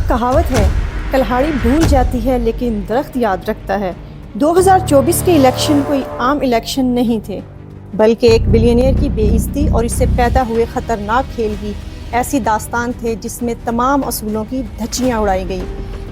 कहावत है, कल्हाड़ी भूल जाती है लेकिन दरख्त याद रखता है। 2024 के इलेक्शन कोई आम इलेक्शन नहीं थे, बल्कि एक बिलियनियर की बेइज्जती और इससे पैदा हुए खतरनाक खेल की ऐसी दास्तान थे जिसमें तमाम असूलों की धज्जियां उड़ाई गई,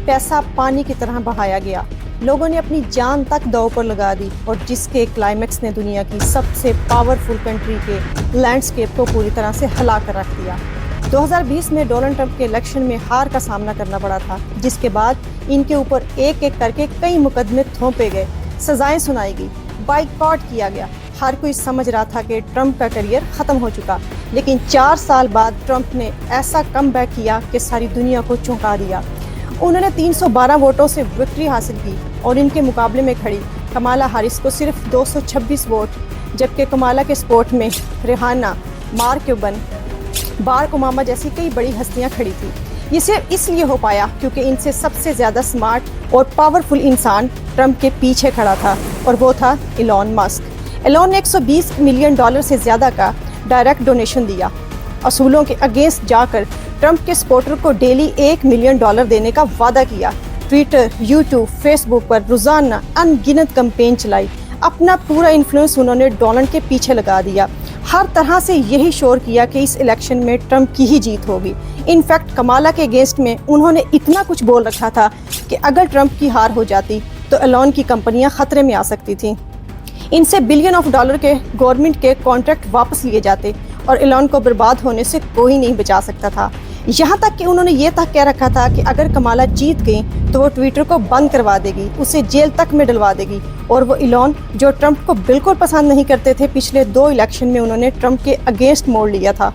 पैसा पानी की तरह बहाया गया, लोगों ने अपनी जान तक दांव पर लगा दी और जिसके क्लाइमेक्स ने दुनिया की सबसे पावरफुल कंट्री के लैंडस्केप को पूरी तरह से हिला कर रख दिया। 2020 में डोनाल्ड ट्रंप के इलेक्शन में हार का सामना करना पड़ा था, जिसके बाद इनके ऊपर एक एक करके कई मुकदमे थोपे गए, सजाएं सुनाई गई, बाइकआउट किया गया। हर कोई समझ रहा था कि ट्रंप का करियर ख़त्म हो चुका, लेकिन 4 साल बाद ट्रंप ने ऐसा कमबैक किया कि सारी दुनिया को चौंका दिया। उन्होंने 312 वोटों से विक्ट्री हासिल की और इनके मुकाबले में खड़ी कमाला हैरिस को सिर्फ 226 वोट, जबकि कमाला के सपोर्ट में Rihanna, Mark Cuban, Barack Obama जैसी कई बड़ी हस्तियां खड़ी थी। ये सिर्फ इसलिए हो पाया क्योंकि इनसे सबसे ज़्यादा स्मार्ट और पावरफुल इंसान ट्रंप के पीछे खड़ा था और वो था एलन मस्क। एलन ने $120 मिलियन से ज़्यादा का डायरेक्ट डोनेशन दिया। असूलों के अगेंस्ट जाकर ट्रंप के सपोर्टर को डेली $1 मिलियन देने का वादा किया। ट्विटर, यूट्यूब, फेसबुक पर रोज़ाना अनगिनत कैंपेन चलाई। अपना पूरा इन्फ्लुएंस उन्होंने डोनाल्ड के पीछे लगा दिया। हर तरह से यही शोर किया कि इस इलेक्शन में ट्रंप की ही जीत होगी। इनफैक्ट कमाला के अगेंस्ट में उन्होंने इतना कुछ बोल रखा था कि अगर ट्रंप की हार हो जाती तो एलन की कंपनियां खतरे में आ सकती थीं। इनसे बिलियन ऑफ डॉलर के गवर्नमेंट के कॉन्ट्रैक्ट वापस लिए जाते और एलन को बर्बाद होने से कोई नहीं बचा सकता था। यहाँ तक कि उन्होंने ये तक कह रखा था कि अगर कमाला जीत गई तो वो ट्विटर को बंद करवा देगी, उसे जेल तक में डलवा देगी। और वो एलन, जो ट्रंप को बिल्कुल पसंद नहीं करते थे, पिछले 2 इलेक्शन में उन्होंने ट्रंप के अगेंस्ट मोड़ लिया था।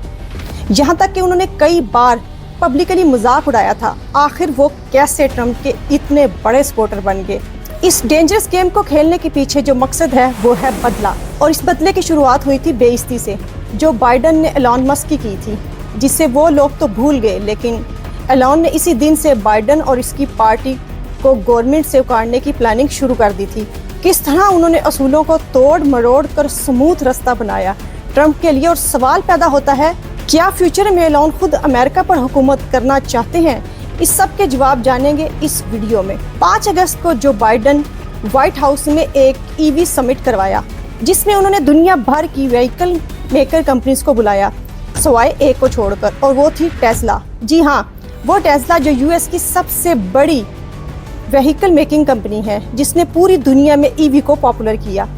यहाँ तक कि उन्होंने कई बार पब्लिकली मजाक उड़ाया था, आखिर वो कैसे ट्रंप के इतने बड़े सपोर्टर बन गए। इस डेंजरस गेम को खेलने के पीछे जो मकसद है वो है बदला, और इस बदले की शुरुआत हुई थी बेइज्जती से, जो बाइडन ने एलन मस्क की थी, जिससे वो लोग तो भूल गए, लेकिन एलन ने इसी दिन से बाइडन और इसकी पार्टी को गवर्नमेंट से उखाड़ने की प्लानिंग शुरू कर दी थी। किस तरह उन्होंने असूलों को तोड़ मरोड़ कर स्मूथ रास्ता बनाया ट्रंप के लिए। और सवाल पैदा होता है, क्या फ्यूचर में एलन खुद अमेरिका पर हुकूमत करना चाहते हैं? इस सब के जवाब जानेंगे इस वीडियो में। 5 अगस्त को जो बाइडन व्हाइट हाउस में एक ईवी समिट करवाया, जिसमें उन्होंने दुनिया भर की व्हीकल मेकर कंपनीज को बुलाया, सवाए एक को छोड़कर, और वो थी टेस्ला। जी हाँ, वो टेस्ला जो यूएस की सबसे बड़ी व्हीकल मेकिंग कंपनी है, जिसने पूरी दुनिया में ईवी को पॉपुलर किया,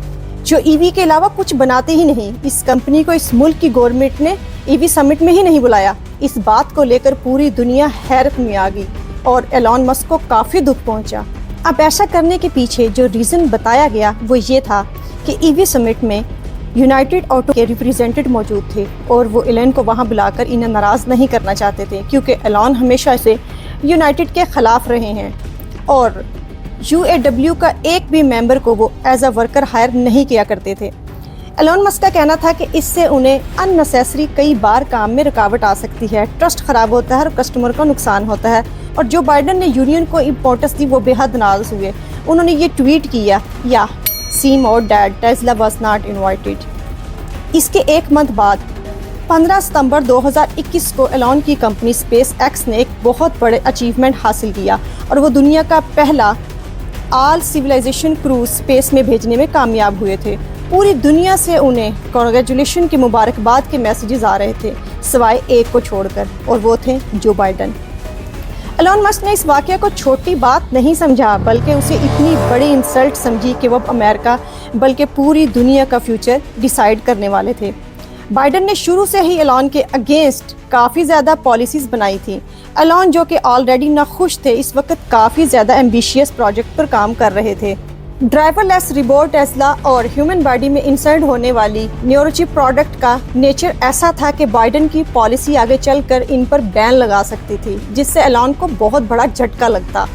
जो ईवी के अलावा कुछ बनाते ही नहीं। इस कंपनी को इस मुल्क की गवर्नमेंट ने ईवी समिट में ही नहीं बुलाया। इस बात को लेकर पूरी दुनिया हैरत में आ गई और एलन मस्क को काफ़ी दुख पहुंचा। अब ऐसा करने के पीछे जो रीज़न बताया गया वो ये था कि ईवी समिट में यूनाइटेड ऑटो के रिप्रेजेंटेटिव मौजूद थे और वो एलन को वहां बुलाकर इन्हें नाराज़ नहीं करना चाहते थे, क्योंकि एलन हमेशा से यूनाइटेड के ख़िलाफ़ रहे हैं और UAW का एक भी मेंबर को वो एज अ वर्कर हायर नहीं किया करते थे। एलन मस्क का कहना था कि इससे उन्हें अननेसेसरी कई बार काम में रुकावट आ सकती है, ट्रस्ट ख़राब होता है और कस्टमर को नुकसान होता है। और जो बाइडन ने यूनियन को इम्पोर्टेंस दी वो बेहद नाराज़ हुए। उन्होंने ये ट्वीट किया, या सीम और dad Tesla was not invited. इसके एक मंथ बाद 15 सितंबर 2021 को एलन की कंपनी स्पेस एक्स ने एक बहुत बड़े अचीवमेंट हासिल किया और वो दुनिया का पहला ऑल सिविलाइजेशन क्रूज स्पेस में भेजने में कामयाब हुए थे। पूरी दुनिया से उन्हें कॉन्ग्रेचुलेशन के मुबारकबाद के मैसेजेस आ रहे थे, सिवाय एक को छोड़कर, और वो थे जो बाइडन। एलन मस्क ने इस वाक़या को छोटी बात नहीं समझा, बल्कि उसे इतनी बड़ी इंसल्ट समझी कि वो अमेरिका बल्कि पूरी दुनिया का फ्यूचर डिसाइड करने वाले थे। बाइडन ने शुरू से ही एलन के अगेंस्ट काफ़ी ज़्यादा पॉलिसीज़ बनाई थी। एलन, जो कि ऑलरेडी नाखुश थे, इस वक्त काफ़ी ज़्यादा एम्बिशियस प्रोजेक्ट पर काम कर रहे थे। ड्राइवरलेस रिबोट टेस्ला और ह्यूमन बॉडी में इंसर्ट होने वाली न्यूरोचिप प्रोडक्ट का नेचर ऐसा था कि बाइडन की पॉलिसी आगे चलकर इन पर बैन लगा सकती थी, जिससे एलन को बहुत बड़ा झटका लगता।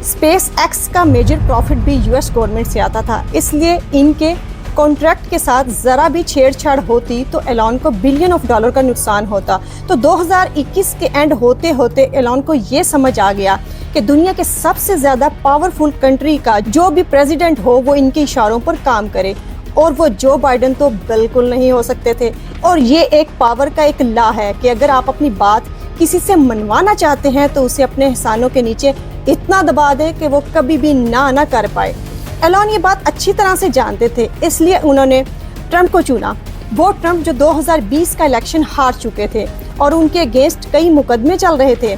स्पेस एक्स का मेजर प्रॉफिट भी यूएस गवर्नमेंट से आता था, इसलिए इनके कॉन्ट्रैक्ट के साथ ज़रा भी छेड़छाड़ होती तो एलन को बिलियन ऑफ डॉलर का नुकसान होता। तो 2021 के एंड होते होते एलन को ये समझ आ गया कि दुनिया के सबसे ज़्यादा पावरफुल कंट्री का जो भी प्रेसिडेंट हो वो इनके इशारों पर काम करे, और वो जो बाइडन तो बिल्कुल नहीं हो सकते थे। और ये एक पावर का एक लॉ है कि अगर आप अपनी बात किसी से मनवाना चाहते हैं तो उसे अपने एहसानों के नीचे इतना दबा दें कि वो कभी भी ना कर पाए। एलन ये बात अच्छी तरह से जानते थे, इसलिए उन्होंने ट्रंप को चुना। वो ट्रंप जो 2020 का इलेक्शन हार चुके थे और उनके अगेंस्ट कई मुकदमे चल रहे थे।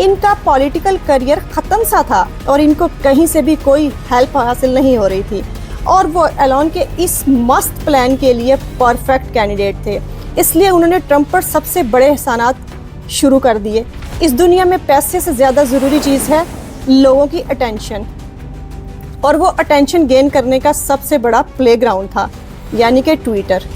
इनका पॉलिटिकल करियर ख़त्म सा था और इनको कहीं से भी कोई हेल्प हासिल नहीं हो रही थी और वो एलन के इस मस्त प्लान के लिए परफेक्ट कैंडिडेट थे। इसलिए उन्होंने ट्रंप पर सबसे बड़े एहसानात शुरू कर दिए। इस दुनिया में पैसे से ज़्यादा ज़रूरी चीज़ है लोगों की अटेंशन, और वो अटेंशन गेन करने का सबसे बड़ा प्लेग्राउंड था, यानी कि ट्विटर।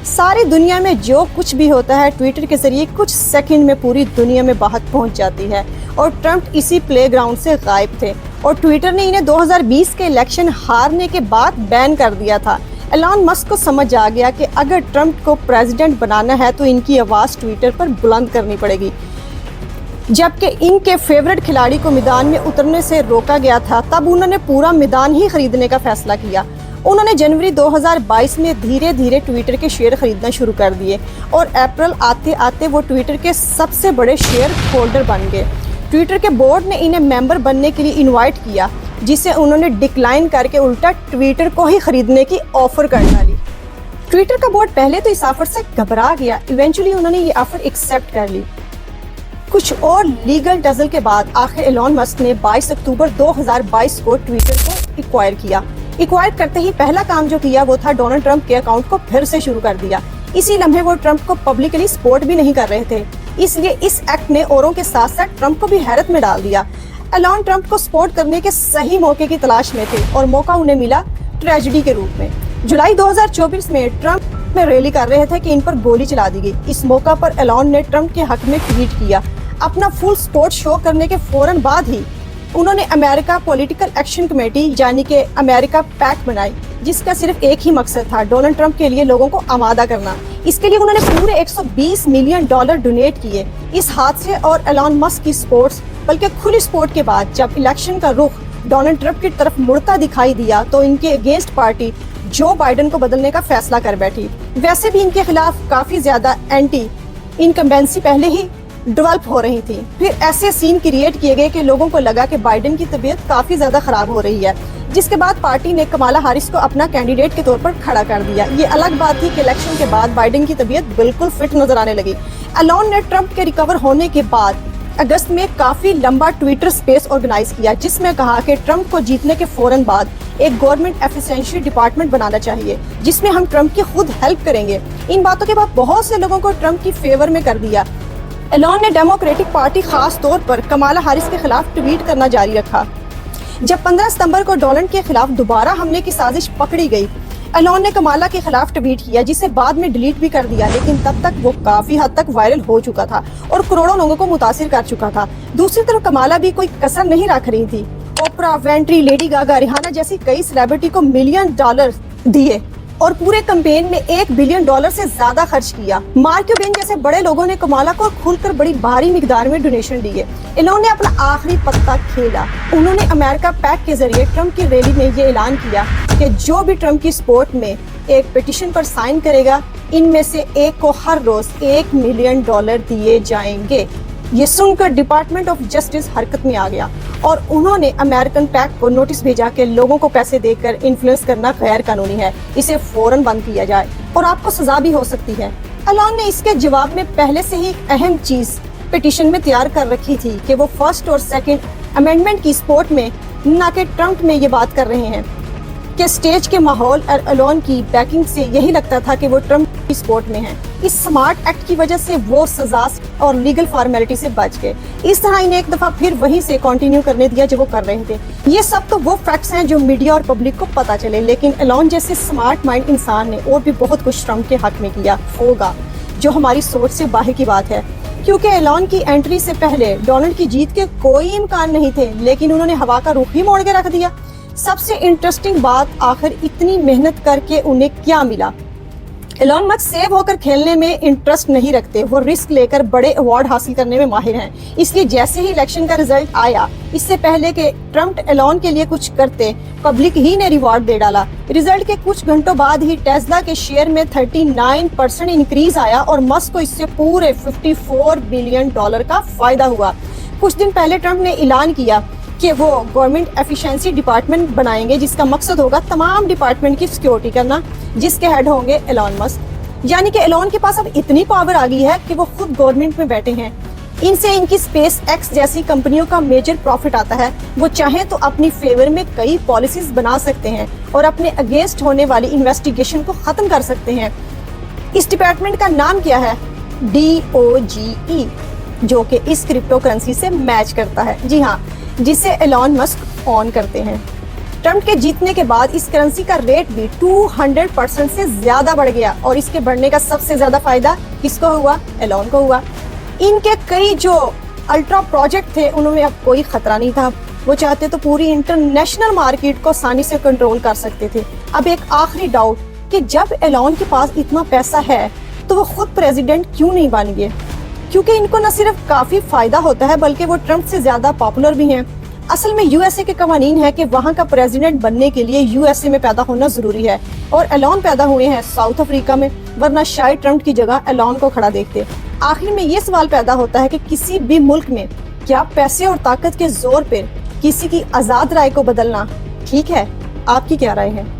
सारी दुनिया में जो कुछ भी होता है ट्विटर के जरिए कुछ सेकंड में पूरी दुनिया में बात पहुंच जाती है और ट्रंप इसी प्लेग्राउंड से गायब थे और ट्विटर ने इन्हें 2020 के इलेक्शन हारने के बाद बैन कर दिया था। एलन मस्क को समझ आ गया कि अगर ट्रंप को प्रेसिडेंट बनाना है तो इनकी आवाज़ ट्विटर पर बुलंद करनी पड़ेगी। जबकि इनके फेवरेट खिलाड़ी को मैदान में उतरने से रोका गया था, तब उन्होंने पूरा मैदान ही खरीदने का फैसला किया। उन्होंने जनवरी 2022 में धीरे धीरे ट्विटर के शेयर खरीदना शुरू कर दिए और अप्रैल आते आते वो ट्विटर के सबसे बड़े शेयर होल्डर बन गए। ट्विटर के बोर्ड ने इन्हें मेंबर बनने के लिए इनवाइट किया, जिसे उन्होंने डिक्लाइन करके उल्टा ट्विटर को ही खरीदने की ऑफर कर डाली। ट्विटर का बोर्ड पहले तो इस ऑफर से घबरा गया, इवेंचुअली उन्होंने ये ऑफर एक्सेप्ट कर ली। कुछ और लीगल डजल के बाद आखिर एलन मस्क ने 22 अक्टूबर 2022 को ट्विटर को एक्वायर किया। एक्वायर करते ही पहला काम जो किया वो था डोनाल्ड ट्रंप के अकाउंट को फिर से शुरू कर दिया। इसी लम्हे वो ट्रंप को पब्लिकली सपोर्ट भी नहीं कर रहे थे, इसलिए इस एक्ट ने औरों के साथ साथ ट्रंप को भी हैरत में डाल दिया। एलन ट्रंप को सपोर्ट करने के सही मौके की तलाश में थे और मौका उन्हें मिला ट्रेजेडी के रूप में। जुलाई 2024 में ट्रंप में रैली कर रहे थे कि इन पर गोली चला दी गई। इस मौका पर एलन ने ट्रंप के हक में ट्वीट किया। अपना फुल सपोर्ट शो करने के फौरन बाद ही उन्होंने अमेरिका पॉलिटिकल एक्शन कमेटी यानी कि अमेरिका पैक बनाई, जिसका सिर्फ एक ही मकसद था, डोनाल्ड ट्रंप के लिए लोगों को आमादा करना। इसके लिए उन्होंने पूरे $120 मिलियन डोनेट किए। इस हादसे और एलन मस्क की सपोर्ट्स, बल्कि खुली सपोर्ट के बाद जब इलेक्शन का रुख डोनाल्ड ट्रंप की तरफ मुड़ता दिखाई दिया तो इनके अगेंस्ट पार्टी जो बाइडेन को बदलने का फैसला कर बैठी। वैसे भी इनके खिलाफ काफी ज्यादा एंटी इनकम्बेंसी पहले ही डेवलप हो रही थी। फिर ऐसे सीन क्रिएट किए गए कि लोगों को लगा कि बाइडेन की तबीयत काफी ज्यादा खराब हो रही है, जिसके बाद पार्टी ने कमाला हारिस को अपना कैंडिडेट के तौर पर खड़ा कर दिया। ये अलग बात थी कि इलेक्शन के बाद बाइडेन की तबीयत बिल्कुल फिट नजर आने लगी। एलन ने ट्रंप के रिकवर होने के बाद अगस्त में काफी लंबा ट्विटर स्पेस ऑर्गेनाइज किया, जिसमें कहा कि ट्रंप को जीतने के फौरन बाद एक गवर्नमेंट एफिशिएंसी डिपार्टमेंट बनाना चाहिए, जिसमें हम ट्रंप की खुद हेल्प करेंगे। इन बातों के बाद बहुत से लोगों को ट्रंप की फेवर में कर दिया। एलन ने डेमोक्रेटिक पार्टी खास तौर पर कमाला हारिस के खिलाफ ट्वीट करना जारी रखा। जब 15 सितंबर को डोनाल्ड के खिलाफ दोबारा हमले की साजिश पकड़ी गई, एलन ने कमाला के खिलाफ ट्वीट किया, जिसे बाद में डिलीट भी कर दिया, लेकिन तब तक वो काफी हद तक वायरल हो चुका था और करोड़ों लोगों को मुतासिर कर चुका था। दूसरी तरफ कमाला भी कोई कसर नहीं रख रही थी। ओपरा विंफ्री, लेडी गागा, रिहाना जैसी कई सेलिब्रिटी को $1 मिलियन दिए और पूरे कैंपेन में $1 बिलियन से ज्यादा खर्च किया। मार्क क्यूबिन जैसे बड़े लोगों ने कमाला को खुलकर बड़ी भारी मिकदार में डोनेशन दिए। इन्होंने अपना आखिरी पत्ता खेला। उन्होंने अमेरिका पैक के जरिए ट्रंप की रैली में ये ऐलान किया कि जो भी ट्रंप की सपोर्ट में एक पिटीशन पर साइन करेगा, इनमें से एक को हर रोज $1 मिलियन दिए जाएंगे। ये सुनकर डिपार्टमेंट ऑफ जस्टिस हरकत में आ गया और उन्होंने अमेरिकन पैक को नोटिस भेजा कि लोगों को पैसे देकर इन्फ्लुएंस करना गैर कानूनी है, इसे फौरन बंद किया जाए और आपको सजा भी हो सकती है। एलन ने इसके जवाब में पहले से ही एक अहम चीज पिटीशन में तैयार कर रखी थी कि वो फर्स्ट और सेकंड अमेंडमेंट की सपोर्ट में, न कि ट्रंप में ये बात कर रहे हैं कि स्टेज के माहौल और एलन की बैकिंग से यही लगता था कि वो ट्रंप की सपोर्ट में हैं। इस स्मार्ट एक्ट की वजह से वो सजा और लीगल फॉर्मेलिटी से बच गए। इस तरह इन्हें एक दफा फिर वहीं से कंटिन्यू करने दिया जो वो कर रहे थे। ये सब तो वो फैक्ट्स हैं जो मीडिया और पब्लिक को पता चले, लेकिन एलन जैसे स्मार्ट माइंड इंसान ने और भी बहुत कुछ ट्रंप के हक में किया होगा, जो हमारी सोच से बाहर की बात है। क्योंकि एलन की एंट्री से पहले डोनाल्ड की जीत के कोई इम्कान नहीं थे, लेकिन उन्होंने हवा का रुख ही मोड़ के रख दिया। सबसे इंटरेस्टिंग बात, आखिर इतनी मेहनत करके उन्हें क्या मिला? एलॉन मस्क सेव होकर खेलने में इंटरेस्ट नहीं रखते, वो रिस्क लेकर बड़े अवार्ड हासिल करने में माहिर हैं। इसलिए जैसे ही इलेक्शन का रिजल्ट आया, इससे पहले कि ट्रम्प एलॉन के लिए कुछ करते, पब्लिक ही ने रिवॉर्ड दे डाला। रिजल्ट के कुछ घंटों बाद ही टेस्ला के शेयर में 39% इंक्रीज आया और मस्क को इससे पूरे $54 बिलियन का फायदा हुआ। कुछ दिन पहले ट्रम्प ने ऐलान किया कि वो गवर्नमेंट एफिशिएंसी डिपार्टमेंट बनाएंगे, जिसका मकसद होगा तमाम डिपार्टमेंट की सिक्योरिटी करना, जिसके हेड होंगे एलॉन मस्क। यानी कि एलॉन के पास अब इतनी पावर आ गई है कि वो खुद गवर्नमेंट में बैठे हैं। इनसे इनकी स्पेस एक्स जैसी कंपनियों का मेजर प्रॉफिट आता है। वो चाहें तो अपनी फेवर में कई पॉलिसीज बना सकते हैं और अपने अगेंस्ट होने वाली इन्वेस्टिगेशन को खत्म कर सकते हैं। इस डिपार्टमेंट का नाम क्या है? DOGE, जो कि इस क्रिप्टो करेंसी से मैच करता है। जी हाँ, जिसे एलॉन मस्क ऑन करते हैं। ट्रम्प के जीतने के बाद इस करेंसी का रेट भी 200% से ज्यादा बढ़ गया और इसके बढ़ने का सबसे ज्यादा फायदा किसको हुआ? एलॉन को हुआ। इनके कई जो अल्ट्रा प्रोजेक्ट थे, उनमें अब कोई खतरा नहीं था। वो चाहते तो पूरी इंटरनेशनल मार्केट को आसानी से कंट्रोल कर सकते थे। अब एक आखिरी डाउट कि जब एलॉन के पास इतना पैसा है तो वो खुद प्रेसिडेंट क्यों नहीं बन गए? क्योंकि इनको न सिर्फ काफी फायदा होता है बल्कि वो ट्रम्प से ज्यादा पॉपुलर भी हैं। असल में यूएसए के कवानीन है कि वहाँ का प्रेसिडेंट बनने के लिए यूएसए में पैदा होना जरूरी है और एलॉन पैदा हुए हैं साउथ अफ्रीका में, वरना शायद ट्रम्प की जगह एलॉन को खड़ा देखते। आखिर में ये सवाल पैदा होता है कि किसी भी मुल्क में क्या पैसे और ताकत के जोर पर किसी की आजाद राय को बदलना ठीक है? आपकी क्या राय है?